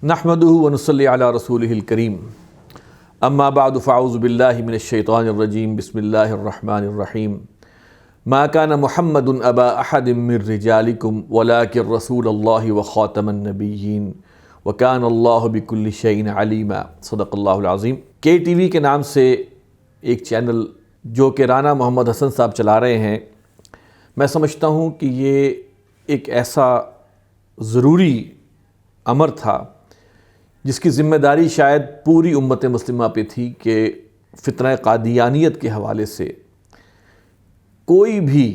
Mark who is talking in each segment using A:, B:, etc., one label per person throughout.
A: نحمده ونصلی علی رسولہ الکریم اما بعد فاعوذ باللہ من الشیطان الرجیم بسم اللہ الرحمن الرحیم ما كان محمد ابا احد من رجالکم ولکن رسول اللہ وخاتم النبیین وکان اللہ بکل شیء علیما۔ صدق اللہ العظیم۔ کے ٹی وی کے نام سے ایک چینل جو کہ رانا محمد حسن صاحب چلا رہے ہیں، میں سمجھتا ہوں کہ یہ ایک ایسا ضروری امر تھا جس کی ذمہ داری شاید پوری امت مسلمہ پہ تھی کہ فتنہ قادیانیت کے حوالے سے کوئی بھی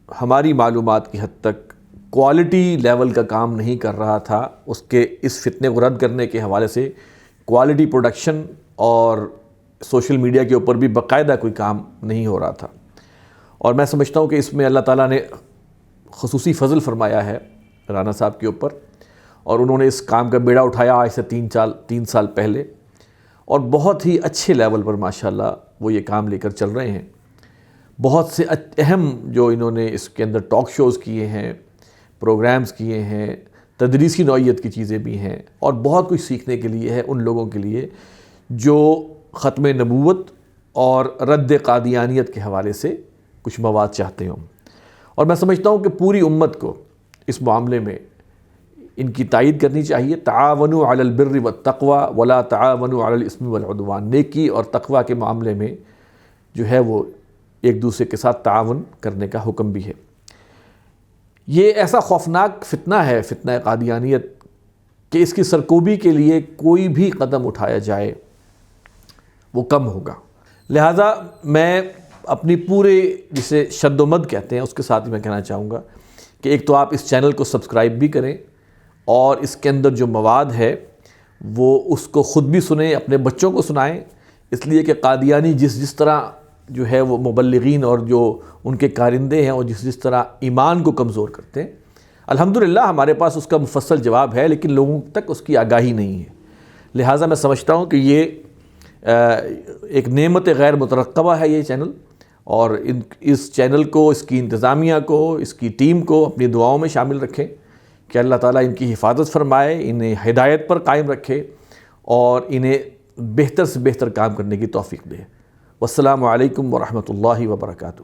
A: ہماری معلومات کی حد تک کوالٹی لیول کا کام نہیں کر رہا تھا۔ اس فتنے کو رد کرنے کے حوالے سے کوالٹی پروڈکشن اور سوشل میڈیا کے اوپر بھی باقاعدہ کوئی کام نہیں ہو رہا تھا، اور میں سمجھتا ہوں کہ اس میں اللہ تعالیٰ نے خصوصی فضل فرمایا ہے رانا صاحب کے اوپر، اور انہوں نے اس کام کا بیڑا اٹھایا آج سے 3 سال پہلے، اور بہت ہی اچھے لیول پر ماشاءاللہ وہ یہ کام لے کر چل رہے ہیں۔ بہت سے اہم جو انہوں نے اس کے اندر ٹاک شوز کیے ہیں، پروگرامز کیے ہیں، تدریسی نوعیت کی چیزیں بھی ہیں، اور بہت کچھ سیکھنے کے لیے ہے ان لوگوں کے لیے جو ختم نبوت اور رد قادیانیت کے حوالے سے کچھ مواد چاہتے ہوں۔ اور میں سمجھتا ہوں کہ پوری امت کو اس معاملے میں ان کی تائید کرنی چاہیے۔ تعاونوا علی البر والتقوی ولا تعاونوا علی الاثم والعدوان۔ نیکی اور تقوی کے معاملے میں جو ہے وہ ایک دوسرے کے ساتھ تعاون کرنے کا حکم بھی ہے۔ یہ ایسا خوفناک فتنہ ہے فتنہ قادیانیت کہ اس کی سرکوبی کے لیے کوئی بھی قدم اٹھایا جائے وہ کم ہوگا۔ لہٰذا میں اپنی پورے جسے شد و مد کہتے ہیں اس کے ساتھ میں کہنا چاہوں گا کہ ایک تو آپ اس چینل کو سبسکرائب بھی کریں، اور اس کے اندر جو مواد ہے وہ اس کو خود بھی سنیں، اپنے بچوں کو سنائیں، اس لیے کہ قادیانی جس طرح جو ہے وہ مبلغین اور جو ان کے کارندے ہیں اور جس طرح ایمان کو کمزور کرتے ہیں، الحمدللہ ہمارے پاس اس کا مفصل جواب ہے، لیکن لوگوں تک اس کی آگاہی نہیں ہے۔ لہٰذا میں سمجھتا ہوں کہ یہ ایک نعمت غیر مترقبہ ہے یہ چینل، اور اس چینل کو، اس کی انتظامیہ کو، اس کی ٹیم کو اپنی دعاؤں میں شامل رکھیں کہ اللہ تعالیٰ ان کی حفاظت فرمائے، انہیں ہدایت پر قائم رکھے اور انہیں بہتر سے بہتر کام کرنے کی توفیق دے۔ والسلام علیکم ورحمۃ اللہ وبرکاتہ۔